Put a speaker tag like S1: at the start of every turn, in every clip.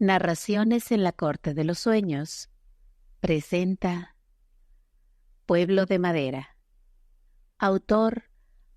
S1: Narraciones en la corte de los sueños presenta Pueblo de Madera. Autor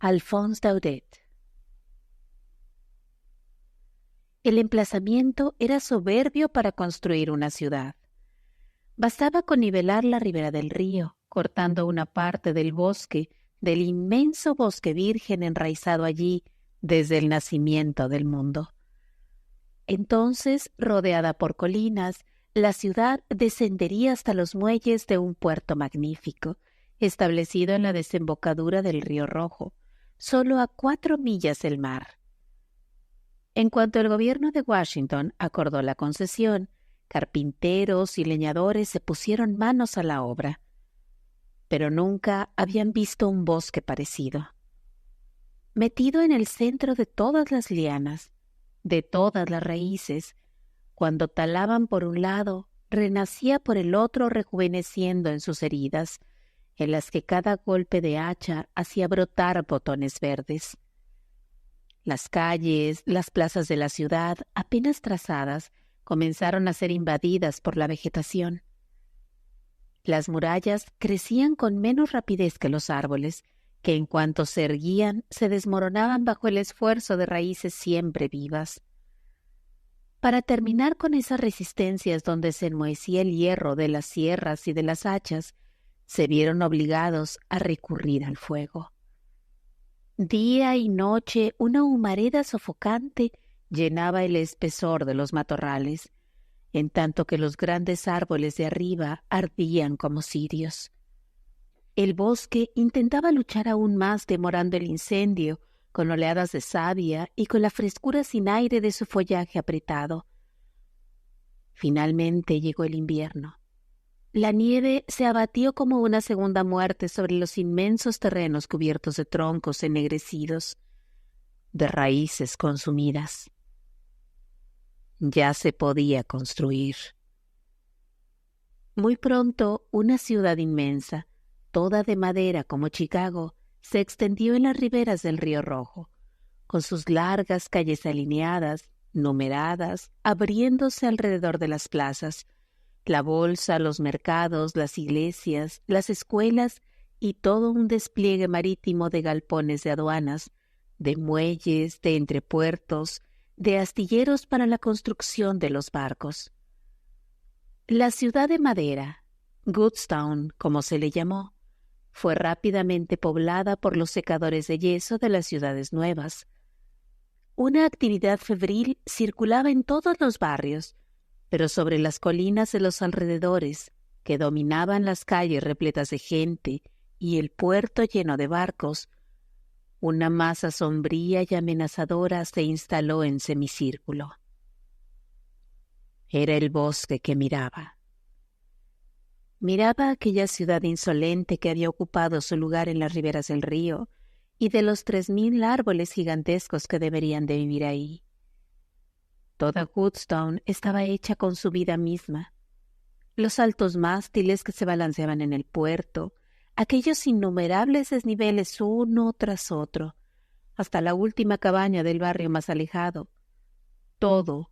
S1: Alphonse Daudet. El emplazamiento era soberbio para construir una ciudad. Bastaba con nivelar la ribera del río, cortando una parte del bosque, del inmenso bosque virgen enraizado allí desde el nacimiento del mundo. Entonces, rodeada por colinas, la ciudad descendería hasta los muelles de un puerto magnífico, establecido en la desembocadura del Río Rojo, solo a 4 millas del mar. En cuanto el gobierno de Washington acordó la concesión, carpinteros y leñadores se pusieron manos a la obra, pero nunca habían visto un bosque parecido. Metido en el centro de todas las lianas, de todas las raíces, cuando talaban por un lado, renacía por el otro rejuveneciendo en sus heridas, en las que cada golpe de hacha hacía brotar botones verdes. Las calles, las plazas de la ciudad, apenas trazadas, comenzaron a ser invadidas por la vegetación. Las murallas crecían con menos rapidez que los árboles, que en cuanto se erguían, se desmoronaban bajo el esfuerzo de raíces siempre vivas. Para terminar con esas resistencias donde se enmohecía el hierro de las sierras y de las hachas, se vieron obligados a recurrir al fuego. Día y noche una humareda sofocante llenaba el espesor de los matorrales, en tanto que los grandes árboles de arriba ardían como cirios. El bosque intentaba luchar aún más demorando el incendio, con oleadas de savia y con la frescura sin aire de su follaje apretado. Finalmente llegó el invierno. La nieve se abatió como una segunda muerte sobre los inmensos terrenos cubiertos de troncos ennegrecidos, de raíces consumidas. Ya se podía construir. Muy pronto, una ciudad inmensa, toda de madera como Chicago, se extendió en las riberas del Río Rojo, con sus largas calles alineadas, numeradas, abriéndose alrededor de las plazas, la bolsa, los mercados, las iglesias, las escuelas y todo un despliegue marítimo de galpones de aduanas, de muelles, de entrepuertos, de astilleros para la construcción de los barcos. La ciudad de madera, Goodstown, como se le llamó, fue rápidamente poblada por los secadores de yeso de las ciudades nuevas. Una actividad febril circulaba en todos los barrios, pero sobre las colinas de los alrededores, que dominaban las calles repletas de gente y el puerto lleno de barcos, una masa sombría y amenazadora se instaló en semicírculo. Era el bosque que miraba. Miraba aquella ciudad insolente que había ocupado su lugar en las riberas del río y de los 3,000 árboles gigantescos que deberían de vivir ahí. Toda Goodstown estaba hecha con su vida misma. Los altos mástiles que se balanceaban en el puerto, aquellos innumerables desniveles uno tras otro, hasta la última cabaña del barrio más alejado. Todo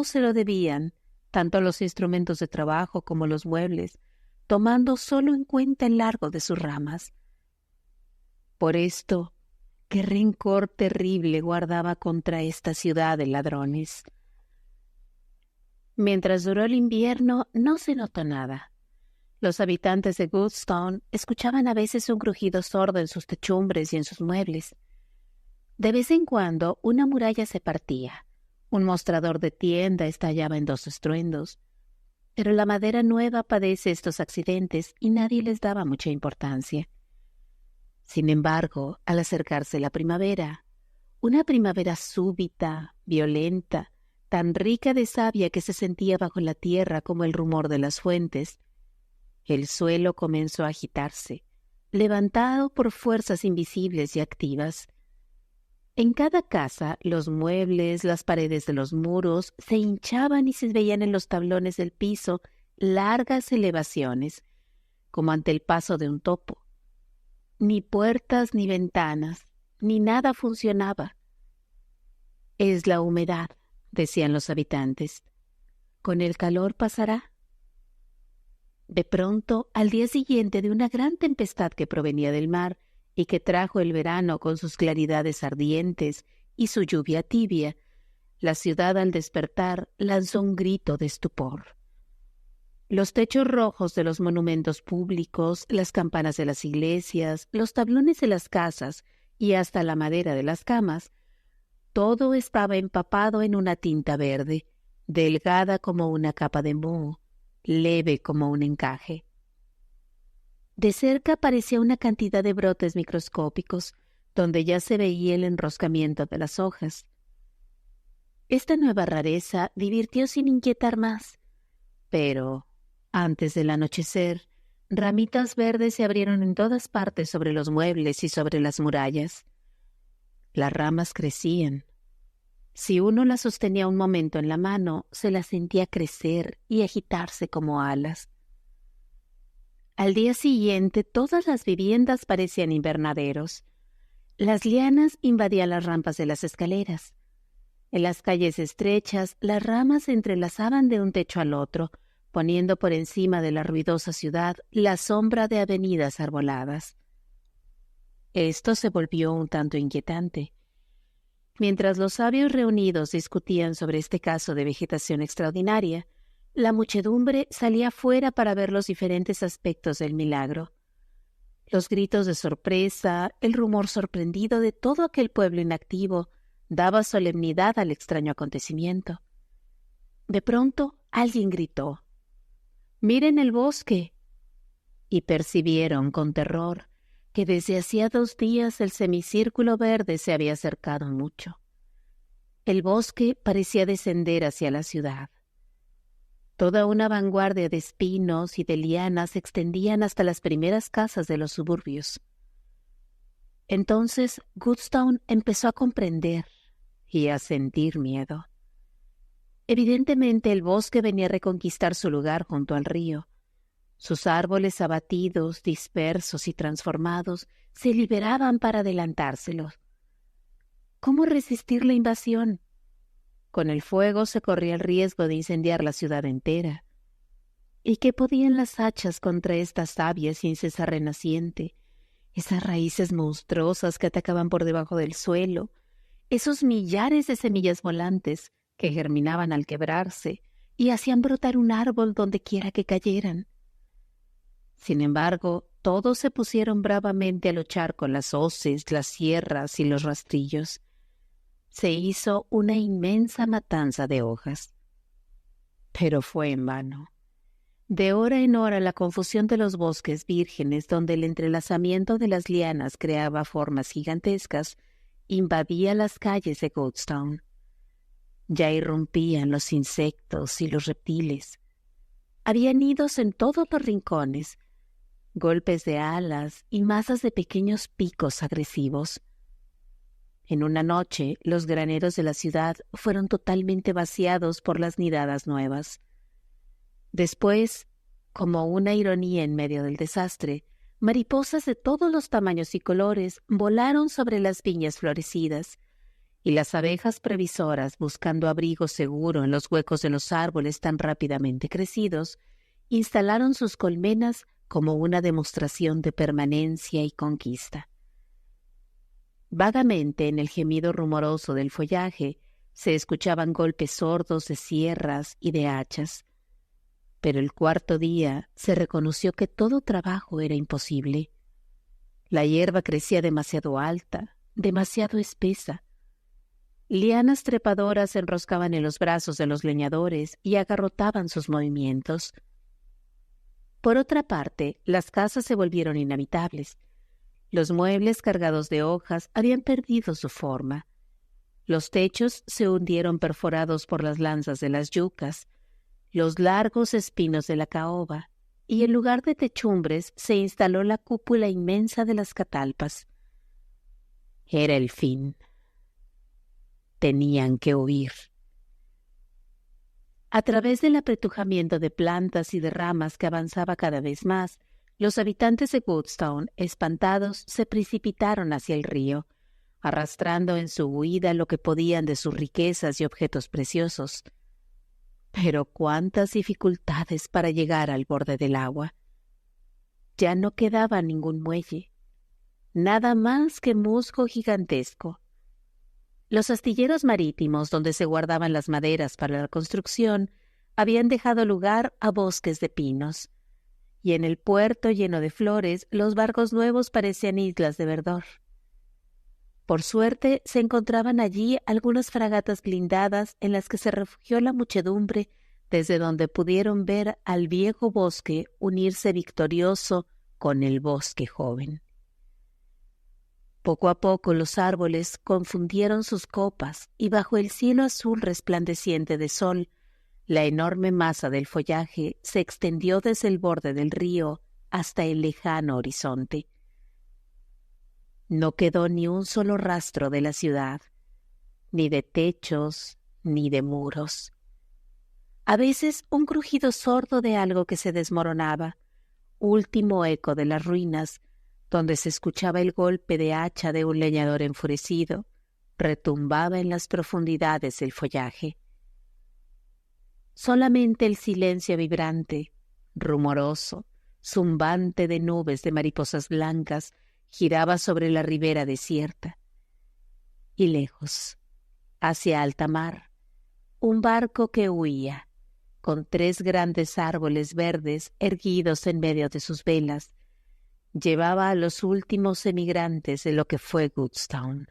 S1: se lo debían, tanto los instrumentos de trabajo como los muebles, tomando solo en cuenta el largo de sus ramas. Por esto, qué rencor terrible guardaba contra esta ciudad de ladrones. Mientras duró el invierno, no se notó nada. Los habitantes de Goodstown escuchaban a veces un crujido sordo en sus techumbres y en sus muebles. De vez en cuando, una muralla se partía. Un mostrador de tienda estallaba en 2 estruendos. Pero la madera nueva padece estos accidentes y nadie les daba mucha importancia. Sin embargo, al acercarse la primavera, una primavera súbita, violenta, tan rica de savia que se sentía bajo la tierra como el rumor de las fuentes, el suelo comenzó a agitarse, levantado por fuerzas invisibles y activas. En cada casa, los muebles, las paredes de los muros se hinchaban y se veían en los tablones del piso largas elevaciones, como ante el paso de un topo. Ni puertas ni ventanas, ni nada funcionaba. «Es la humedad», decían los habitantes. Con el calor pasará. De pronto, al día siguiente de una gran tempestad que provenía del mar y que trajo el verano con sus claridades ardientes y su lluvia tibia, la ciudad al despertar lanzó un grito de estupor. Los techos rojos de los monumentos públicos, las campanas de las iglesias, los tablones de las casas y hasta la madera de las camas, todo estaba empapado en una tinta verde, delgada como una capa de moho, leve como un encaje. De cerca parecía una cantidad de brotes microscópicos, donde ya se veía el enroscamiento de las hojas. Esta nueva rareza divirtió sin inquietar más, pero antes del anochecer, ramitas verdes se abrieron en todas partes sobre los muebles y sobre las murallas. Las ramas crecían. Si uno las sostenía un momento en la mano, se las sentía crecer y agitarse como alas. Al día siguiente, todas las viviendas parecían invernaderos. Las lianas invadían las rampas de las escaleras. En las calles estrechas, las ramas se entrelazaban de un techo al otro, poniendo por encima de la ruidosa ciudad la sombra de avenidas arboladas. Esto se volvió un tanto inquietante. Mientras los sabios reunidos discutían sobre este caso de vegetación extraordinaria, la muchedumbre salía fuera para ver los diferentes aspectos del milagro. Los gritos de sorpresa, el rumor sorprendido de todo aquel pueblo inactivo, daba solemnidad al extraño acontecimiento. De pronto, alguien gritó: «¡Miren el bosque!» Y percibieron con terror que desde hacía 2 días el semicírculo verde se había acercado mucho. El bosque parecía descender hacia la ciudad. Toda una vanguardia de espinos y de lianas se extendían hasta las primeras casas de los suburbios. Entonces Goodstone empezó a comprender y a sentir miedo. Evidentemente el bosque venía a reconquistar su lugar junto al río. Sus árboles abatidos, dispersos y transformados se liberaban para adelantárselos. ¿Cómo resistir la invasión? Con el fuego se corría el riesgo de incendiar la ciudad entera. ¿Y qué podían las hachas contra esta savia sin cesar renaciente? Esas raíces monstruosas que atacaban por debajo del suelo, esos millares de semillas volantes que germinaban al quebrarse y hacían brotar un árbol donde quiera que cayeran. Sin embargo, todos se pusieron bravamente a luchar con las hoces, las sierras y los rastrillos. Se hizo una inmensa matanza de hojas. Pero fue en vano. De hora en hora la confusión de los bosques vírgenes, donde el entrelazamiento de las lianas creaba formas gigantescas, invadía las calles de Goodstone. Ya irrumpían los insectos y los reptiles. Había nidos en todos los rincones, golpes de alas y masas de pequeños picos agresivos. En una noche, los graneros de la ciudad fueron totalmente vaciados por las nidadas nuevas. Después, como una ironía en medio del desastre, mariposas de todos los tamaños y colores volaron sobre las viñas florecidas, y las abejas previsoras, buscando abrigo seguro en los huecos de los árboles tan rápidamente crecidos, instalaron sus colmenas como una demostración de permanencia y conquista. Vagamente en el gemido rumoroso del follaje se escuchaban golpes sordos de sierras y de hachas, pero el 4.º día se reconoció que todo trabajo era imposible. La hierba crecía demasiado alta, demasiado espesa. Lianas trepadoras se enroscaban en los brazos de los leñadores y agarrotaban sus movimientos. Por otra parte, las casas se volvieron inhabitables. Los muebles cargados de hojas habían perdido su forma. Los techos se hundieron perforados por las lanzas de las yucas, los largos espinos de la caoba, y en lugar de techumbres se instaló la cúpula inmensa de las catalpas. Era el fin. Tenían que huir. A través del apretujamiento de plantas y de ramas que avanzaba cada vez más, los habitantes de Goodstone, espantados, se precipitaron hacia el río, arrastrando en su huida lo que podían de sus riquezas y objetos preciosos. Pero cuántas dificultades para llegar al borde del agua. Ya no quedaba ningún muelle, nada más que musgo gigantesco. Los astilleros marítimos donde se guardaban las maderas para la construcción habían dejado lugar a bosques de pinos, y en el puerto lleno de flores los barcos nuevos parecían islas de verdor. Por suerte se encontraban allí algunas fragatas blindadas en las que se refugió la muchedumbre, desde donde pudieron ver al viejo bosque unirse victorioso con el bosque joven. Poco a poco los árboles confundieron sus copas y bajo el cielo azul resplandeciente de sol, la enorme masa del follaje se extendió desde el borde del río hasta el lejano horizonte. No quedó ni un solo rastro de la ciudad, ni de techos, ni de muros. A veces un crujido sordo de algo que se desmoronaba, último eco de las ruinas, donde se escuchaba el golpe de hacha de un leñador enfurecido, retumbaba en las profundidades del follaje. Solamente el silencio vibrante, rumoroso, zumbante de nubes de mariposas blancas, giraba sobre la ribera desierta. Y lejos, hacia alta mar, un barco que huía, con 3 grandes árboles verdes erguidos en medio de sus velas, llevaba a los últimos emigrantes de lo que fue Goodstown.